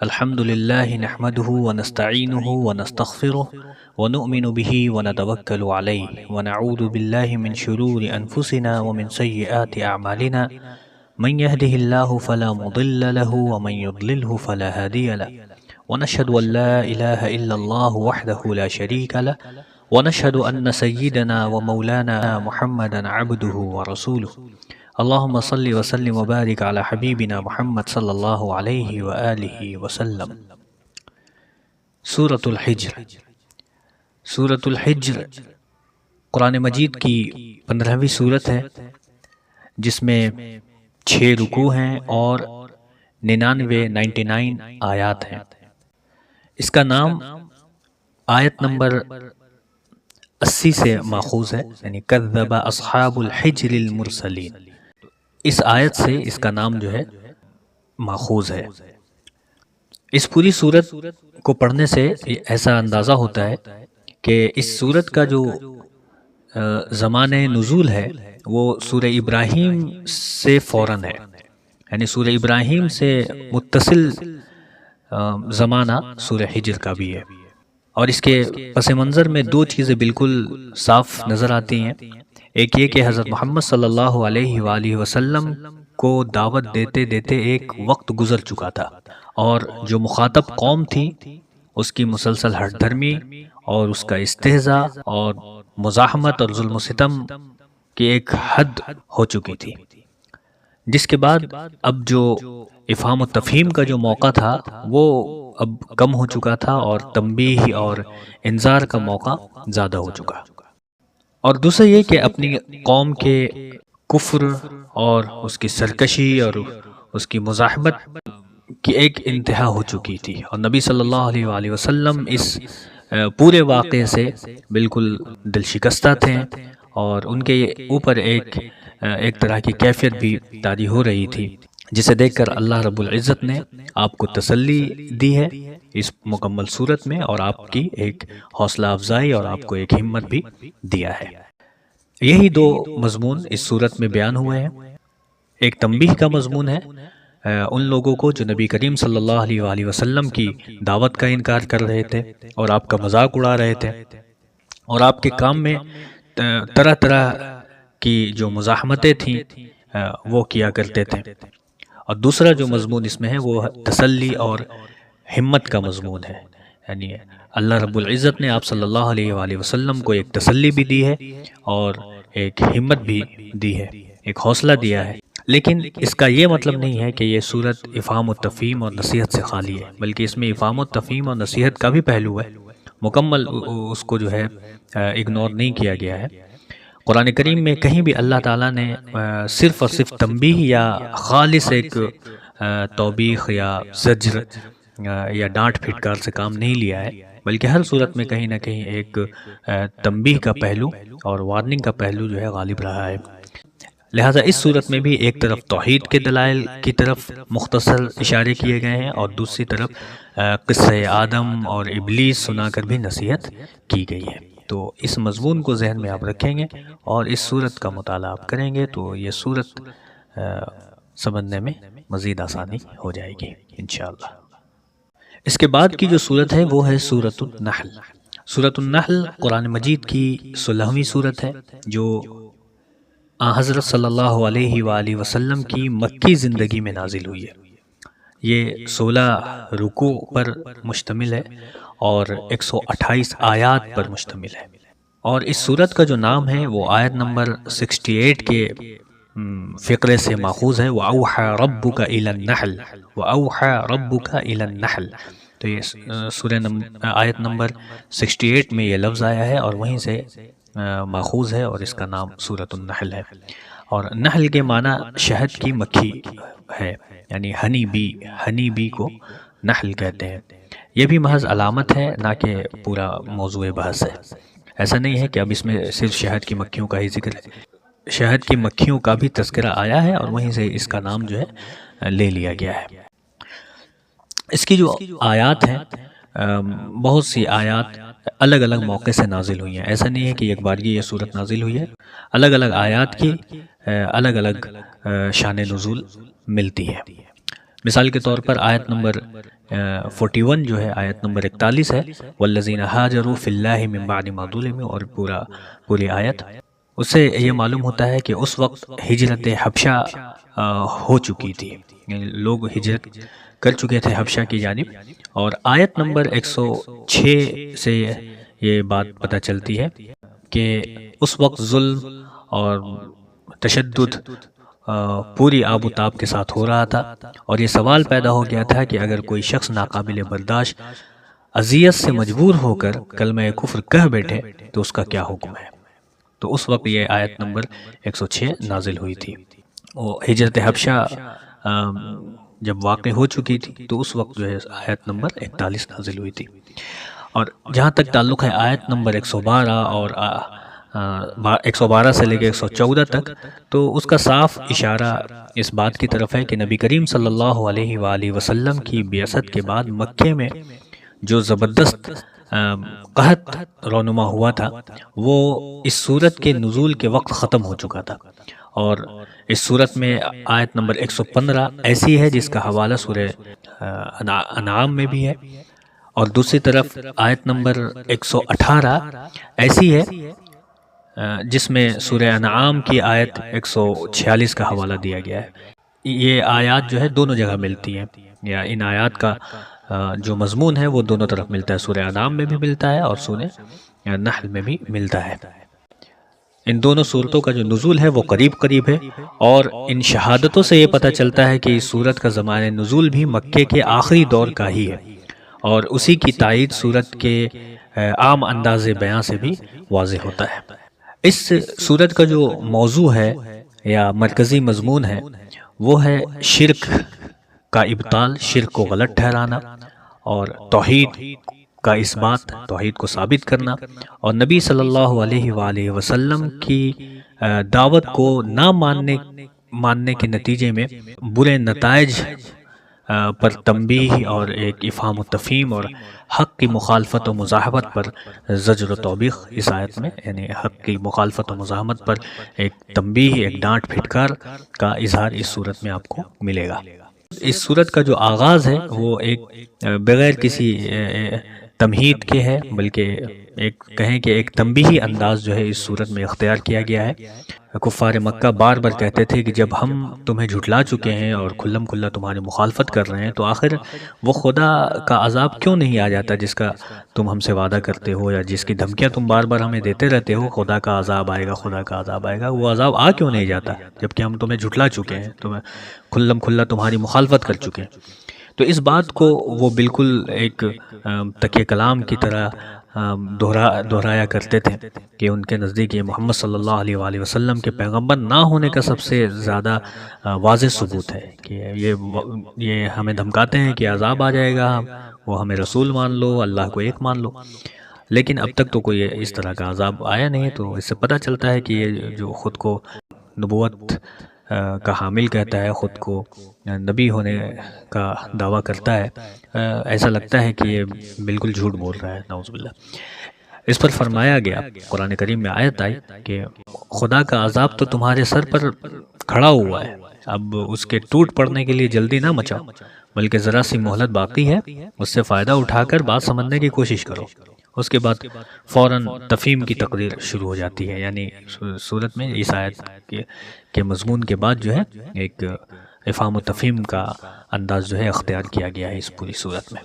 الحمد لله نحمده ونستعينه ونستغفره ونؤمن به ونتوكل عليه ونعوذ بالله من شرور أنفسنا ومن سيئات أعمالنا من يهده الله فلا مضل له ومن يضلله فلا هادي له ونشهد أن لا إله إلا الله وحده لا شريك له ونشهد أن سيدنا ومولانا محمدا عبده ورسوله اللهم صل وسلم وبارك على حبیبنا محمد صلی اللہ علیہ وآلہ وسلم۔ سورۃ الحجر۔ سورۃ الحجر قرآن مجید کی 15ویں سورت ہے، جس میں 6 رکوع ہیں اور 99 آیات ہیں۔ اس کا نام آیت نمبر 80 سے ماخوذ ہے، یعنی کذب اصحاب الحجر المرسلین۔ اس آیت سے اس کا نام جو ہے ماخوذ ہے۔ اس پوری سورت کو پڑھنے سے ایسا اندازہ ہوتا ہے کہ اس سورت کا جو زمان نزول ہے وہ سورہ ابراہیم سے فوراً ہے، یعنی سورہ ابراہیم سے متصل زمانہ سورہ حجر کا بھی ہے۔ اور اس کے پس منظر میں 2 چیزیں بالکل صاف نظر آتی ہیں۔ ایک یہ کہ حضرت محمد صلی اللہ علیہ وآلہ وسلم کو دعوت دیتے دیتے ایک وقت گزر چکا تھا، اور جو مخاطب قوم تھی اس کی مسلسل ہٹ دھرمی اور اس کا استہزاء اور مزاحمت اور ظلم و ستم کی ایک حد ہو چکی تھی، جس کے بعد اب جو افہام و تفہیم کا جو موقع تھا وہ اب کم ہو چکا تھا، اور تنبیہ اور انذار کا موقع زیادہ ہو چکا۔ اور دوسرا یہ کہ اپنی قوم کے کفر اور اس کی سرکشی اور اس کی مزاحمت کی ایک انتہا ہو چکی تھی، اور نبی صلی اللہ علیہ وآلہ وسلم اس پورے واقعے سے بالکل دل شکستہ تھے، اور ان کے اوپر ایک طرح کی کیفیت بھی طاری ہو رہی تھی، جسے دیکھ کر اللہ رب العزت نے آپ کو تسلی دی ہے اس مکمل صورت میں، اور آپ کی ایک حوصلہ افزائی اور آپ کو ایک ہمت بھی دیا ہے۔ یہی 2 مضمون اس صورت میں بیان ہوئے ہیں۔ ایک تنبیہ کا مضمون ہے ان لوگوں کو جو نبی کریم صلی اللہ علیہ وآلہ وسلم کی دعوت کا انکار کر رہے تھے اور آپ کا مذاق اڑا رہے تھے، اور آپ کے کام میں طرح طرح کی جو مزاحمتیں تھیں وہ کیا کرتے تھے۔ اور دوسرا جو مضمون اس میں ہے وہ تسلی اور ہمت کا مضمون ہے، یعنی اللہ رب العزت نے آپ صلی اللہ علیہ وآلہ وسلم کو ایک تسلی بھی دی ہے اور ایک ہمت بھی دی ہے، ایک حوصلہ دیا ہے۔ لیکن اس کا یہ مطلب نہیں ہے کہ یہ سورت افہام و تفہیم اور نصیحت سے خالی ہے، بلکہ اس میں افہام و تفہیم اور نصیحت کا بھی پہلو ہے، مکمل اس کو جو ہے اگنور نہیں کیا گیا ہے۔ قرآن کریم میں کہیں بھی اللہ تعالیٰ نے صرف اور صرف تنبیہ یا خالص ایک توبیخ یا زجر یا ڈانٹ پھٹکار سے کام نہیں لیا ہے، بلکہ ہر صورت میں کہیں نہ کہیں ایک تنبیہ کا پہلو اور وارننگ کا پہلو جو ہے غالب رہا ہے۔ لہٰذا اس صورت میں بھی ایک طرف توحید کے دلائل کی طرف مختصر اشارے کیے گئے ہیں، اور دوسری طرف قصہ آدم اور ابلیس سنا کر بھی نصیحت کی گئی ہے۔ تو اس مضمون کو ذہن میں آپ رکھیں گے اور اس صورت کا مطالعہ آپ کریں گے تو یہ صورت سمجھنے میں مزید آسانی ہو جائے گی انشاءاللہ۔ اس کے بعد کی جو صورت ہے وہ ہے سورۃ النحل۔ سورۃ النحل قرآن مجید کی 16ویں صورت ہے، جو حضرت صلی اللہ علیہ وآلہ وسلم کی مکی زندگی میں نازل ہوئی ہے۔ یہ 16 رکوع پر مشتمل ہے اور 128 آیات پر مشتمل ہے، اور اس سورت کا جو نام ہے وہ آیت نمبر 68 کے فقرے سے ماخوذ ہے، وَأَوْحَى رَبُّكَ إِلَى النَّحْلِ وَأَوْحَى رَبُّكَ إِلَى النَّحْلِ۔ تو یہ آیت نمبر 68 میں یہ لفظ آیا ہے اور وہیں سے ماخوذ ہے، اور اس کا نام سورۃ النحل ہے۔ اور نحل کے معنی شہد کی مکھی ہے، یعنی ہنی بی کو نحل کہتے ہیں۔ یہ بھی محض علامت ہے، نہ کہ پورا موضوع بحث ہے۔ ایسا نہیں ہے کہ اب اس میں صرف شہد کی مکھیوں کا ہی ذکر ہے، شہد کی مکھیوں کا بھی تذکرہ آیا ہے اور وہیں سے اس کا نام جو ہے لے لیا گیا ہے۔ اس کی جو آیات ہیں، بہت سی آیات الگ الگ موقع سے نازل ہوئی ہیں، ایسا نہیں ہے کہ ایک بارگی یہ صورت نازل ہوئی ہے، الگ الگ آیات کی الگ الگ شان نزول ملتی ہے۔ مثال کے طور پر آیت نمبر 41 جو ہے آیت نمبر 41 ہے، والذین ہاجروا فی اللہ من بعد ما ظلموا، اور پوری آیت۔ اس سے یہ معلوم ہوتا ہے کہ اس وقت ہجرت حبشہ ہو چکی تھی، یعنی لوگ ہجرت کر چکے تھے حبشہ کی جانب۔ اور آیت نمبر 106 سے یہ بات پتہ چلتی ہے کہ اس وقت ظلم اور تشدد پوری آب و تاب کے ساتھ ہو رہا تھا، اور یہ سوال پیدا ہو گیا تھا کہ اگر کوئی شخص ناقابل برداشت اذیت سے مجبور ہو کر کلمہ کفر کہہ بیٹھے تو اس کا کیا حکم ہے۔ تو اس وقت یہ آیت نمبر 106 نازل ہوئی تھی۔ وہ ہجرت حبشہ جب واقع ہو چکی تھی تو اس وقت جو ہے آیت نمبر 41 نازل ہوئی تھی۔ اور جہاں تک تعلق ہے آیت نمبر 112 اور 112 سے لے کے 114 تک، تو اس کا صاف اشارہ اس بات کی طرف ہے کہ نبی کریم صلی اللہ علیہ وآلہ وسلم کی بعثت کے بعد مکے میں جو زبردست قحط رونما ہوا تھا وہ اس سورت کے نزول کے وقت ختم ہو چکا تھا۔ اور اس سورت میں آیت نمبر 115 ایسی ہے جس کا حوالہ سورہ انعام میں بھی ہے، اور دوسری طرف آیت نمبر 118 ایسی ہے جس میں سورہ انعام کی آیت 146 کا حوالہ دیا گیا ہے۔ یہ آیات جو ہے دونوں جگہ ملتی ہیں، یا ان آیات کا جو مضمون ہے وہ دونوں طرف ملتا ہے، سورہ انعام میں بھی ملتا ہے اور سورہ نحل میں بھی ملتا ہے۔ ان دونوں صورتوں کا جو نزول ہے وہ قریب قریب ہے، اور ان شہادتوں سے یہ پتہ چلتا ہے کہ اس صورت کا زمانہ نزول بھی مکے کے آخری دور کا ہی ہے، اور اسی کی تائید صورت کے عام انداز بیان سے بھی واضح ہوتا ہے۔ اس صورت کا جو موضوع ہے یا مرکزی مضمون ہے وہ ہے شرک کا ابطال، شرک کو غلط ٹھہرانا، اور توحید کا اثبات، توحید کو ثابت کرنا، اور نبی صلی اللہ علیہ وآلہ وسلم کی دعوت کو نہ ماننے کے نتیجے میں برے نتائج پر تنبیہ اور ایک افہام و تفہیم، اور حق کی مخالفت و مزاحمت پر زجر و توبیخ اس آیت میں، یعنی حق کی مخالفت و مزاحمت پر ایک تنبیہ، ایک ڈانٹ پھٹکار کا اظہار اس صورت میں آپ کو ملے گا۔ اس صورت کا جو آغاز ہے وہ ایک بغیر کسی تمہید کے ہے، بلکہ ایک کہیں کہ ایک تنبیہی انداز جو ہے اس صورت میں اختیار کیا گیا ہے۔ کفار مکہ بار بار کہتے تھے کہ جب ہم تمہیں جھٹلا چکے ہیں اور کھلم کھلا تمہاری مخالفت کر رہے ہیں تو آخر وہ خدا کا عذاب کیوں نہیں آ جاتا جس کا تم ہم سے وعدہ کرتے ہو، یا جس کی دھمکیاں تم بار بار ہمیں دیتے رہتے ہو، خدا کا عذاب آئے گا، خدا کا عذاب آئے گا، وہ عذاب آ کیوں نہیں جاتا جبکہ ہم تمہیں جھٹلا چکے ہیں، تمہیں کھلم کھلا تمہاری مخالفت کر چکے ہیں۔ تو اس بات کو وہ بالکل ایک تکیہ کلام کی طرح دہرایا کرتے تھے کہ ان کے نزدیک یہ محمد صلی اللہ علیہ وآلہ وسلم کے پیغمبر نہ ہونے کا سب سے زیادہ واضح ثبوت ہے کہ یہ ہمیں دھمکاتے ہیں کہ عذاب آ جائے گا، وہ ہمیں رسول مان لو، اللہ کو ایک مان لو، لیکن اب تک تو کوئی اس طرح کا عذاب آیا نہیں۔ تو اس سے پتہ چلتا ہے کہ یہ جو خود کو نبوت کا حامل کہتا ہے، خود کو نبی ہونے کا دعویٰ کرتا ہے، ایسا لگتا ہے کہ یہ بالکل جھوٹ بول رہا ہے، نعوذ باللہ۔ اس پر فرمایا گیا، قرآن کریم میں آیت آئی کہ خدا کا عذاب تو تمہارے سر پر کھڑا ہوا ہے، اب اس کے ٹوٹ پڑنے کے لیے جلدی نہ مچاؤ، بلکہ ذرا سی مہلت باقی ہے، اس سے فائدہ اٹھا کر بات سمجھنے کی کوشش کرو۔ اس کے بعد فوراً تفہیم کی تقریر شروع ہو جاتی ہے، یعنی صورت میں اس آیت کے مضمون کے بعد جو ہے ایک افہام و تفہیم کا انداز جو ہے اختیار کیا گیا ہے اس پوری صورت میں۔